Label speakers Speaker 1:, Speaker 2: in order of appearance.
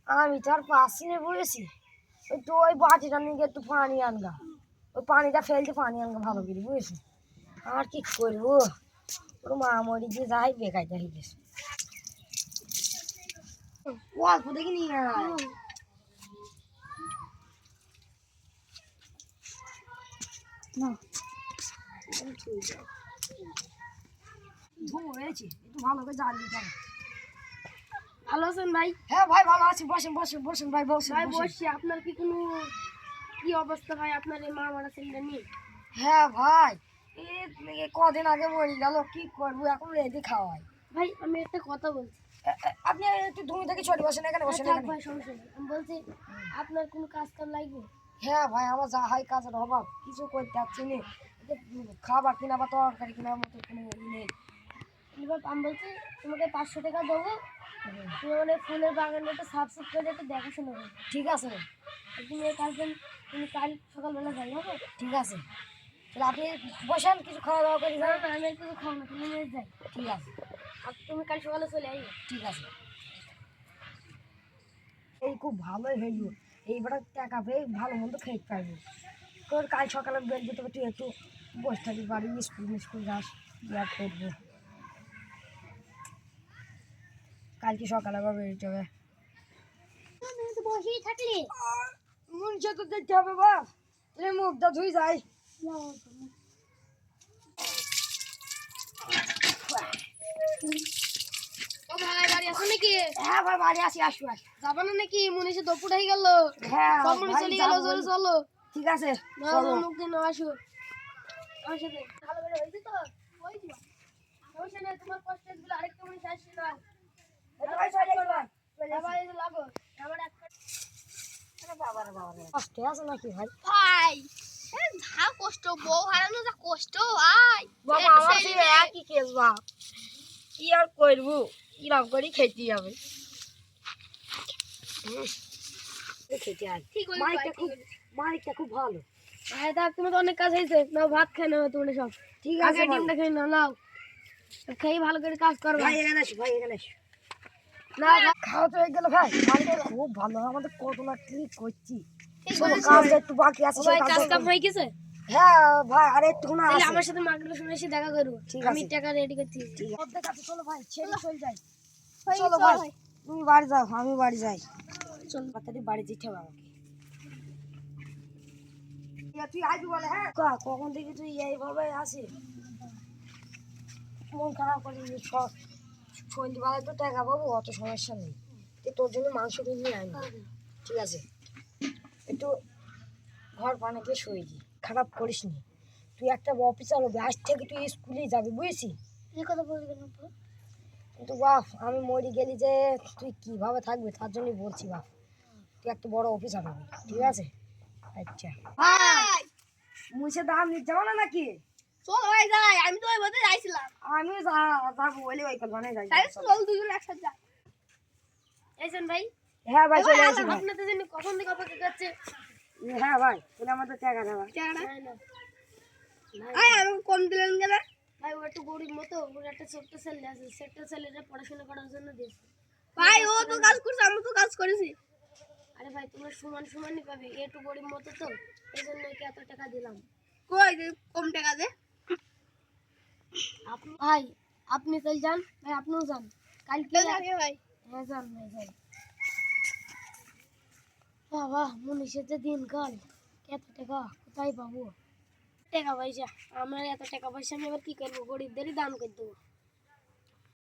Speaker 1: আমি তো আর পাচ্ছি না বলেছি একটু ওই বাটিটা নিয়ে একটু পানি আনগা ওই পানিটা ফেলতে পানি আনগা ভালো করে বুঝেছি আর কি করবো ওর মা মরি দিয়ে যাই বেকাইতে হয়ে গেছে অল্প দেখি নিয়ে হয়েছে একটু ভালো করে জাল দিতে হবে।
Speaker 2: ভালো আছেন ভাই?
Speaker 1: হ্যাঁ ভাই ভালো আছি বসেন বসেন বসেন ভাই বসেন
Speaker 2: ভাই
Speaker 1: বসেন।
Speaker 2: বসছি। আপনার কি কোনো কি অবস্থা ভাই আপনার এই মা মারা ছেলেটা নিয়ে?
Speaker 1: হ্যাঁ ভাই এই কদিন আগে মরে গেল কি করবো এখন রেডি খাওয়াই।
Speaker 2: ভাই আমি একটা কথা বলছি।
Speaker 1: আপনি একটু তুমি থেকে ছোট বসেন এখানে বসেন
Speaker 2: থাক
Speaker 1: এখানে।
Speaker 2: ভাই, সমস্যা নেই। আমি বলছি আপনার কোনো কাজ কাম লাগবে?
Speaker 1: হ্যাঁ ভাই আমার যা হয় কাজের অভাব কিছু করতে পারছি না খাবার কিনা বা তরকারি কেনার মতো কোনো ই নেই।
Speaker 2: এবার আমি বলছি তোমাকে 500 টাকা দেবো, তুমি মানে ফুলের বাগানটা একটু সাফ সুফ করে একটু দেখাশোনা করবে।
Speaker 1: ঠিক আছে
Speaker 2: তুমি এই কাজ দেন, তুমি কাল সকালবেলা যাই হবে?
Speaker 1: ঠিক আছে তাহলে আপনি বসেন কিছু খাওয়া দাওয়া করে
Speaker 2: না
Speaker 1: যান।
Speaker 2: না, আমি একটু খাও না, তুমি নিয়ে যাই।
Speaker 1: ঠিক আছে
Speaker 2: আর তুমি কাল সকালে চলে আসবে।
Speaker 1: ঠিক আছে এই খুব ভালোই হইল এইবার টাকা পেয়ে ভালো মন্দ খেতে পারবো তোর কাল সকালে বের যেতে হবে তুই একটু বসে থাকি বাড়ি স্কুল যাস যা করবো কালকে সকালে আবার বেরোতে হবে
Speaker 2: বসেই থাকলে
Speaker 1: মন সে তো দেখতে হবে বা তুমি মুখটা ধুই যাই
Speaker 2: ও ভাই বাড়ি আসো নাকি?
Speaker 1: হ্যাঁ ভাই বাড়ি আসি আসু আসি
Speaker 2: যাবা না নাকি? মনে হচ্ছে দুপুর হয়ে গেল,
Speaker 1: হ্যাঁ
Speaker 2: সব মনে
Speaker 1: ভাই
Speaker 2: চলে
Speaker 1: যাবো
Speaker 2: গেল। জোরে চলো
Speaker 1: ঠিক আছে
Speaker 2: না,
Speaker 1: চলো
Speaker 2: মুখ দিয়ে না আসো আমার সাথে। ভালো করে হয়েছে তো? হয়েছে। সমস্যা নেই, তোমার কষ্টের গুলো আরেকটা মনে আসছে না।
Speaker 1: এটা ভাই চলে গেল ভাই
Speaker 2: আবার এই যে লাগো আমার একটা
Speaker 1: কষ্টে আছে নাকি ভাই
Speaker 2: ভাই, যা কষ্ট, বউ হারানো যা কষ্ট ভাই।
Speaker 1: বাবা আমার সেই একই কেস বাপ কি আর করবো কিরম করি খেতে হবে খেতে হবে
Speaker 2: ঠিক হইল ভাই, ঠিক হইল।
Speaker 1: মালিকটা খুব ভালো
Speaker 2: ভাই দেখ, তুমি তো অনেক কাজ হয়েছে, নাও ভাত খেয়ে নেবে তোমরা সব।
Speaker 1: ঠিক
Speaker 2: আগে
Speaker 1: আছে ভাই
Speaker 2: ডিমটা খেয়ে নাও, নাও খেয়ে ভালো করে কাজ করবে।
Speaker 1: ভাই এখানে আসো ভাই এখানে আসো
Speaker 2: না
Speaker 1: খাওয়া তো হয়ে গেল ভাই মালিকটা খুব ভালো আমাদের কত না কি করছি
Speaker 2: ঠিক
Speaker 1: শোনো
Speaker 2: বলেছো।
Speaker 1: কাজ একটু বাকি আছে
Speaker 2: ও
Speaker 1: সেই
Speaker 2: ভাই, কাজ
Speaker 1: কাজটা
Speaker 2: কাম
Speaker 1: করবো।
Speaker 2: হয়ে গেছে?
Speaker 1: হ্যাঁ ভাই আর একটু না
Speaker 2: তাহলে
Speaker 1: আছে
Speaker 2: আমার সাথে মার্কেটে শুনে এসে দেখা করবো।
Speaker 1: ঠিক
Speaker 2: আমি
Speaker 1: আছে।
Speaker 2: টাকা রেডি করছি।
Speaker 1: ঠিক আছে অর্ধেক আছে চলো ভাই ছেড়ে চলে যাই
Speaker 2: ভাই,
Speaker 1: চলো
Speaker 2: চল
Speaker 1: ভাই
Speaker 2: ভাই।
Speaker 1: তুমি বাড়ি যাও আমি বাড়ি যাই
Speaker 2: চল।
Speaker 1: তাড়াতাড়ি বাড়ি যেতে হবে আমাকে তুই আসবি বলে হ্যাঁ কখন থেকে তুই এইভাবে আসিস মন খারাপ করে সন্ধ্যেবেলায় তো টাকা পাবো অত সমস্যা নেই তোর জন্য মাংস কিনে আনবো ঠিক আছে একটু ঘর পানাকে শুয়ে দি খারাপ করিস নি তুই একটা অফিসার হবি আজ থেকে তুই স্কুলে যাবি বুঝেছিস
Speaker 2: এই কথা বলবি না তো।
Speaker 1: কিন্তু বাপ আমি মরে গেলি যে তুই কিভাবে থাকবি তার জন্যই বলছি বাপ তুই একটা বড় অফিসার হবি ঠিক আছে আচ্ছা
Speaker 2: ভাই
Speaker 1: মুছে দাম নিতে যাবো না নাকি
Speaker 2: চল ভাই যাই, আমি তো ওই বলতে যাইছিলাম।
Speaker 1: আমিও যাবো বলে ওই কল্পনায় যাই
Speaker 2: তাই চল দুজন একসাথে যাই। এইছেন ভাই?
Speaker 1: হ্যাঁ ভাই চলে
Speaker 2: ভাই
Speaker 1: আসি ভাই
Speaker 2: আপনাদের জন্য কখন থেকে অপেক্ষা করছে।
Speaker 1: হ্যাঁ ভাই তাহলে আমাদের টাকা দেওয়া
Speaker 2: আমি কম দিলেন কেন? ভাই ও একটু গরিব মতো, ওর একটা ছোট্ট ছেলে আছে, ছোট্ট ছেলেটা পড়াশোনা করার জন্য দিয়েছে। ভাই ও তো কাজ করছে, আমি তো কাজ করেছি। আরে ভাই তোমরা সমান সমানই পাবে, একটু গরিব মতো তো এই জন্য কি এত টাকা দিলাম। কই কম টাকা দে আপনি ভাই, আপনি চল যান ভাই, আপনিও যান কালকে ভাই। হ্যাঁ যান ভাই যান। বাবা মনীষের দিনকাল, এত টাকা কোথায় পাবো? টাকা পয়সা আমার, এত টাকা পয়সা আমি আবার কি করবো? গরিবদেরই দান করে দেবো।